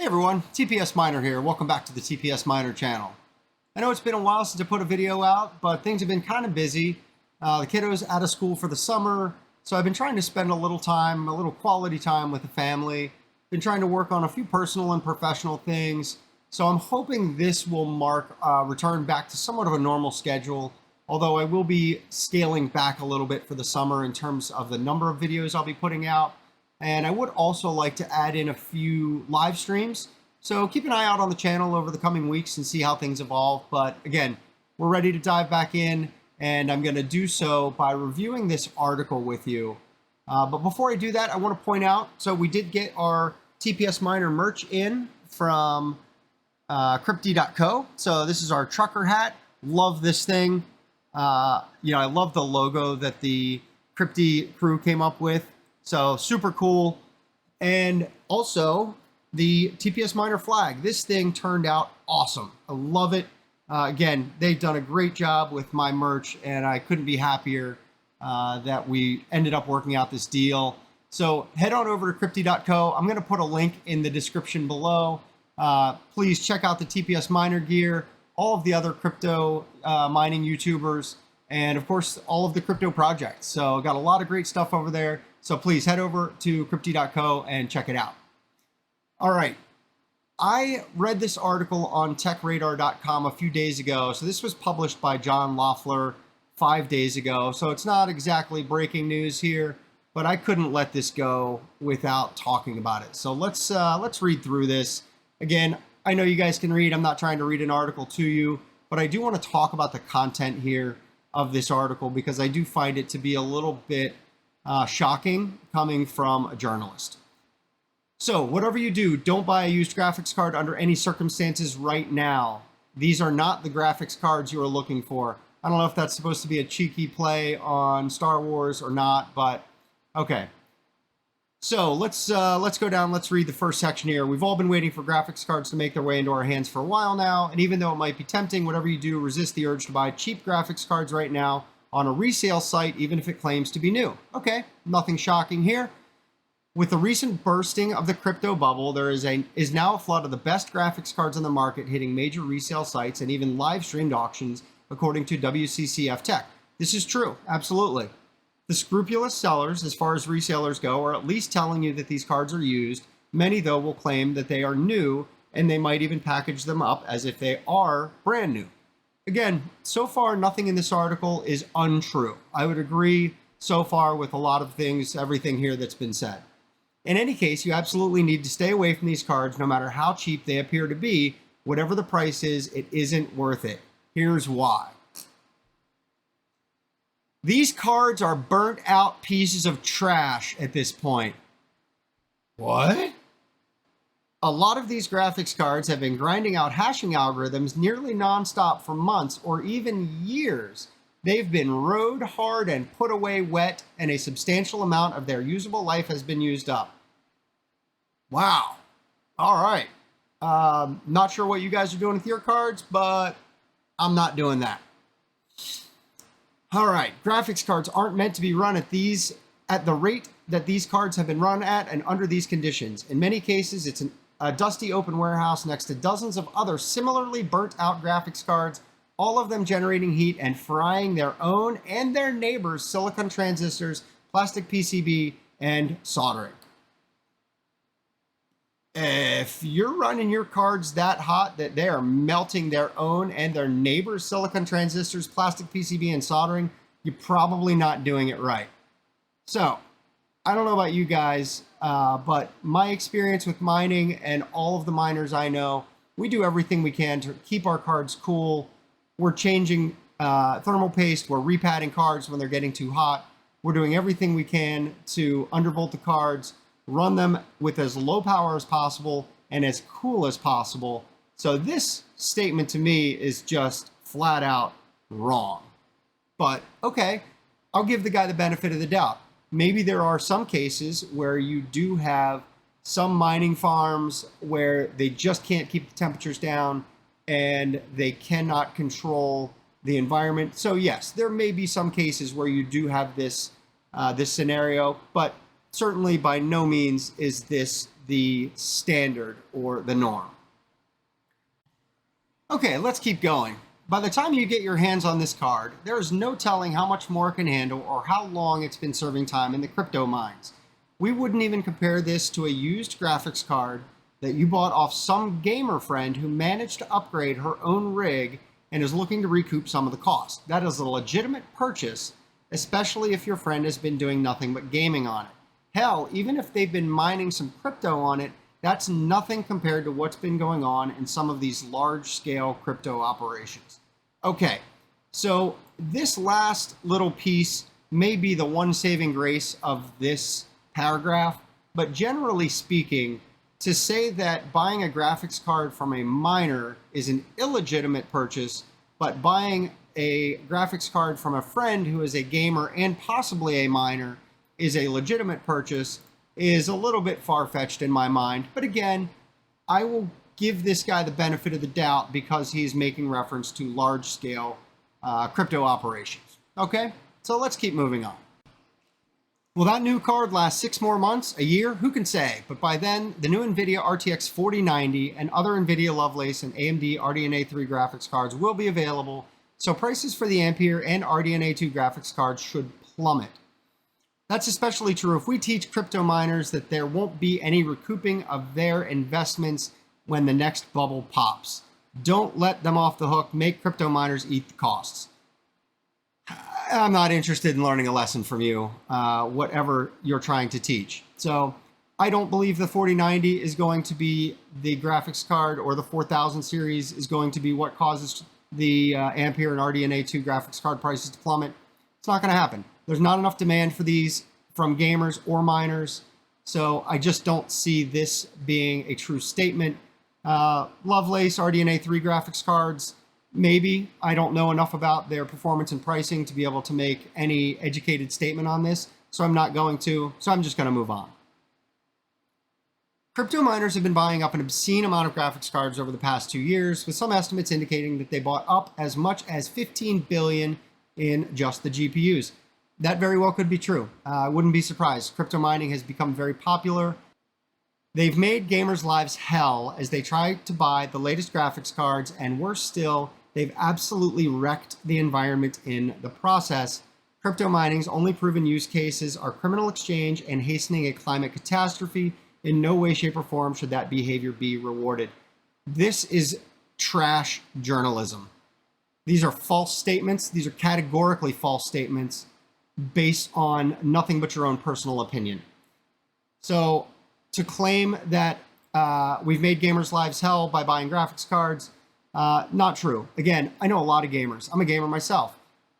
everyone, TPS Miner here. Welcome back to the TPS Miner channel. I know it's been a while since I put a video out, but things have been kind of busy. The kiddo's out of school for the summer, so I've been trying to spend a little quality time with the family. Been trying to work on a few personal and professional things, so I'm hoping this will mark a return back to somewhat of a normal schedule, although I will be scaling back a little bit for the summer in terms of the number of videos I'll be putting out. And I would also like to add in a few live streams. So keep an eye out on the channel over the coming weeks and see how things evolve. But again, we're ready to dive back in, and I'm going to do so by reviewing this article with you. But before I do that, I want to point out, so we did get our TPS Miner merch in from Crypty.co. So this is our trucker hat. Love this thing. I love the logo that the Crypty crew came up with. So super cool. And also the TPS Miner flag. This thing turned out awesome. I love it. Again, they've done a great job with my merch, and I couldn't be happier that we ended up working out this deal. So head on over to Crypty.co. I'm going to put a link in the description below. Please check out the TPS Miner gear, all of the other crypto mining YouTubers, and of course, all of the crypto projects. So got a lot of great stuff over there. So please head over to Crypty.co and check it out. All right. I read this article on techradar.com a few days ago. So this was published by John Loeffler 5 days ago. So it's not exactly breaking news here, but I couldn't let this go without talking about it. So let's read through this. Again, I know you guys can read. I'm not trying to read an article to you, but I do want to talk about the content here of this article because I do find it to be a little bit shocking coming from a journalist. So whatever you do, don't buy a used graphics card under any circumstances right now. These are not the graphics cards you are looking for. I don't know if that's supposed to be a cheeky play on Star Wars or not, but okay. So let's go down. Let's read the first section here. We've all been waiting for graphics cards to make their way into our hands for a while now, and even though it might be tempting, whatever you do, resist the urge to buy cheap graphics cards right now on a resale site, even if it claims to be new. Okay, nothing shocking here. With the recent bursting of the crypto bubble, there is now a flood of the best graphics cards on the market hitting major resale sites and even live streamed auctions, according to WCCF Tech. This is true, absolutely. The scrupulous sellers, as far as resellers go, are at least telling you that these cards are used. Many, though, will claim that they are new, and they might even package them up as if they are brand new. Again, so far, nothing in this article is untrue. I would agree so far with a lot of things, everything here that's been said. In any case, you absolutely need to stay away from these cards no matter how cheap they appear to be. Whatever the price is, it isn't worth it. Here's why. These cards are burnt out pieces of trash at this point. What? A lot of these graphics cards have been grinding out hashing algorithms nearly nonstop for months or even years. They've been rode hard and put away wet, and a substantial amount of their usable life has been used up. Wow. All right. Not sure what you guys are doing with your cards, but I'm not doing that. All right. Graphics cards aren't meant to be run at the rate that these cards have been run at and under these conditions. In many cases, it's a dusty open warehouse next to dozens of other similarly burnt out graphics cards, all of them generating heat and frying their own and their neighbors' silicon transistors, plastic PCB, and soldering. If you're running your cards that hot that they are melting their own and their neighbors' silicon transistors, plastic PCB, and soldering, you're probably not doing it right. So, I don't know about you guys, but my experience with mining and all of the miners I know, we do everything we can to keep our cards cool. We're changing thermal paste. We're repadding cards when they're getting too hot. We're doing everything we can to undervolt the cards, run them with as low power as possible and as cool as possible. So this statement to me is just flat out wrong. But okay, I'll give the guy the benefit of the doubt. Maybe there are some cases where you do have some mining farms where they just can't keep the temperatures down and they cannot control the environment. So yes, there may be some cases where you do have this scenario, but certainly by no means is this the standard or the norm. Okay, let's keep going. By the time you get your hands on this card, there is no telling how much more it can handle or how long it's been serving time in the crypto mines. We wouldn't even compare this to a used graphics card that you bought off some gamer friend who managed to upgrade her own rig and is looking to recoup some of the cost. That is a legitimate purchase, especially if your friend has been doing nothing but gaming on it. Hell, even if they've been mining some crypto on it, that's nothing compared to what's been going on in some of these large-scale crypto operations. Okay, so this last little piece may be the one saving grace of this paragraph, but generally speaking, to say that buying a graphics card from a miner is an illegitimate purchase, but buying a graphics card from a friend who is a gamer and possibly a miner is a legitimate purchase is a little bit far-fetched in my mind. But again, I will give this guy the benefit of the doubt because he's making reference to large-scale crypto operations. Okay, so let's keep moving on. Will that new card last 6 more months, a year? Who can say? But by then, the new NVIDIA RTX 4090 and other NVIDIA Lovelace and AMD RDNA 3 graphics cards will be available, so prices for the Ampere and RDNA 2 graphics cards should plummet. That's especially true if we teach crypto miners that there won't be any recouping of their investments when the next bubble pops. Don't let them off the hook. Make crypto miners eat the costs. I'm not interested in learning a lesson from you, whatever you're trying to teach. So I don't believe the 4090 is going to be the graphics card, or the 4000 series is going to be what causes the Ampere and RDNA 2 graphics card prices to plummet. It's not going to happen. There's not enough demand for these from gamers or miners, so I just don't see this being a true statement. Lovelace RDNA 3 graphics cards, maybe. I don't know enough about their performance and pricing to be able to make any educated statement on this, so I'm not going to, so I'm just going to move on. Crypto miners have been buying up an obscene amount of graphics cards over the past 2 years, with some estimates indicating that they bought up as much as 15 billion in just the GPUs. That very well could be true. I wouldn't be surprised. Crypto mining has become very popular. They've made gamers' lives hell as they try to buy the latest graphics cards, and worse still, they've absolutely wrecked the environment in the process. Crypto mining's only proven use cases are criminal exchange and hastening a climate catastrophe. In no way, shape, or form should that behavior be rewarded. This is trash journalism. These are false statements. These are categorically false statements based on nothing but your own personal opinion. So to claim that we've made gamers' lives hell by buying graphics cards, not true. Again, I know a lot of gamers. I'm a gamer myself.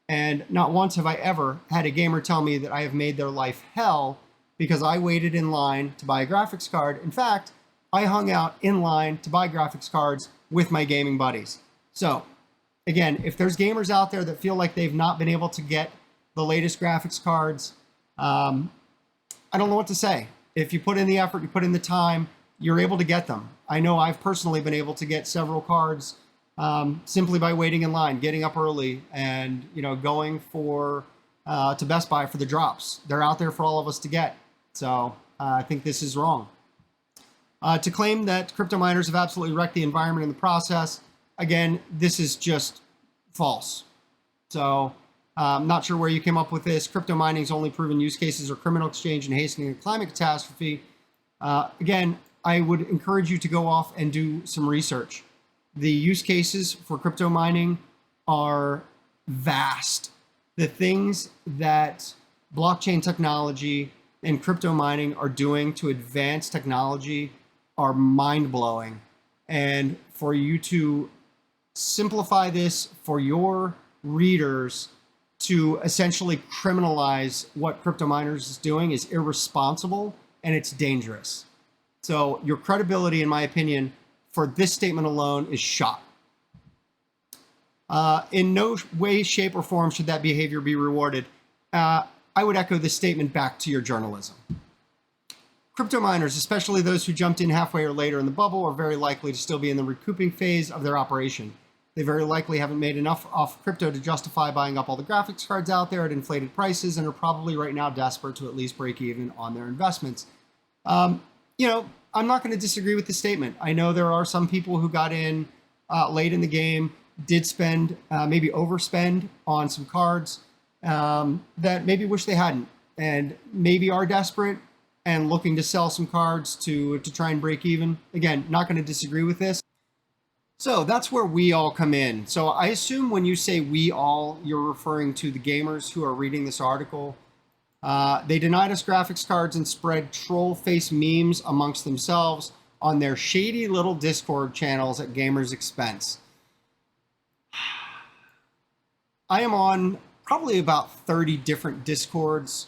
And not once have I ever had a gamer tell me that I have made their life hell because I waited in line to buy a graphics card. In fact, I hung out in line to buy graphics cards with my gaming buddies. So again, if there's gamers out there that feel like they've not been able to get the latest graphics cards, I don't know what to say. If you put in the effort, you put in the time, you're able to get them. I know I've personally been able to get several cards simply by waiting in line, getting up early, and going to Best Buy for the drops. They're out there for all of us to get. So I think this is wrong. To claim that crypto miners have absolutely wrecked the environment in the process, again, this is just false. So I'm not sure where you came up with this. Crypto mining's only proven use cases are criminal exchange and hastening a climate catastrophe. Again, I would encourage you to go off and do some research. The use cases for crypto mining are vast. The things that blockchain technology and crypto mining are doing to advance technology are mind-blowing. And for you to simplify this for your readers to essentially criminalize what crypto miners is doing is irresponsible, and it's dangerous. So your credibility, in my opinion, for this statement alone is shot. In no way, shape, or form should that behavior be rewarded. I would echo this statement back to your journalism. Crypto miners, especially those who jumped in halfway or later in the bubble, are very likely to still be in the recouping phase of their operation. They very likely haven't made enough off crypto to justify buying up all the graphics cards out there at inflated prices, and are probably right now desperate to at least break even on their investments. I'm not going to disagree with the statement. I know there are some people who got in late in the game, did spend, maybe overspend on some cards that maybe wish they hadn't, and maybe are desperate and looking to sell some cards to try and break even. Again, not going to disagree with this. So that's where we all come in. So I assume when you say we all, you're referring to the gamers who are reading this article. They denied us graphics cards and spread troll face memes amongst themselves on their shady little Discord channels at gamers' expense. I am on probably about 30 different Discords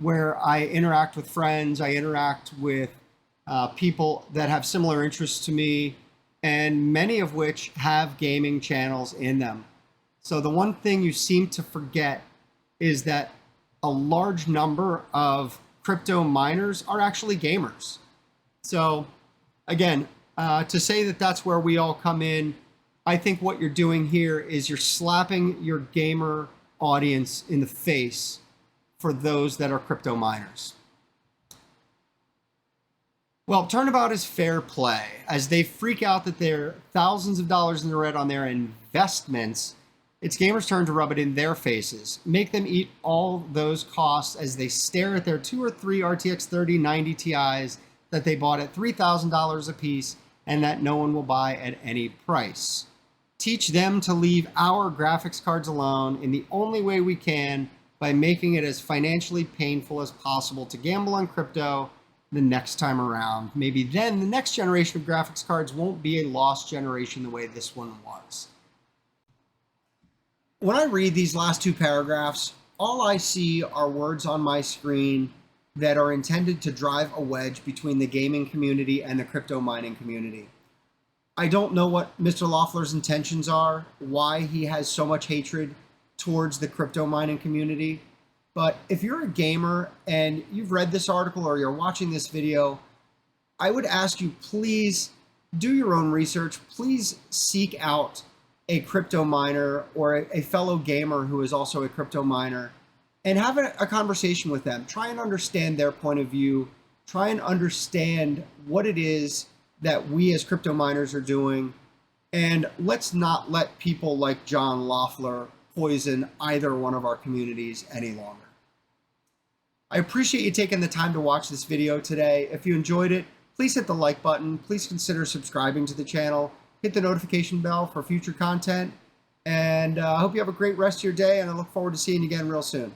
where I interact with friends, I interact with people that have similar interests to me, and many of which have gaming channels in them. So the one thing you seem to forget is that a large number of crypto miners are actually gamers. So again, to say that that's where we all come in, I think what you're doing here is you're slapping your gamer audience in the face for those that are crypto miners. Well, turnabout is fair play. As they freak out that they're thousands of dollars in the red on their investments, it's gamers' turn to rub it in their faces. Make them eat all those costs as they stare at their 2 or 3 RTX 3090 Ti's that they bought at $3,000 a piece and that no one will buy at any price. Teach them to leave our graphics cards alone in the only way we can, by making it as financially painful as possible to gamble on crypto the next time around. Maybe then the next generation of graphics cards won't be a lost generation the way this one was. When I read these last 2 paragraphs, all I see are words on my screen that are intended to drive a wedge between the gaming community and the crypto mining community. I don't know what Mr. Loeffler's intentions are, why he has so much hatred towards the crypto mining community. But if you're a gamer and you've read this article or you're watching this video, I would ask you, please do your own research. Please seek out a crypto miner or a fellow gamer who is also a crypto miner and have a conversation with them. Try and understand their point of view. Try and understand what it is that we as crypto miners are doing. And let's not let people like John Loeffler poison either one of our communities any longer. I appreciate you taking the time to watch this video today. If you enjoyed it, please hit the like button. Please consider subscribing to the channel. Hit the notification bell for future content. And I hope you have a great rest of your day, and I look forward to seeing you again real soon.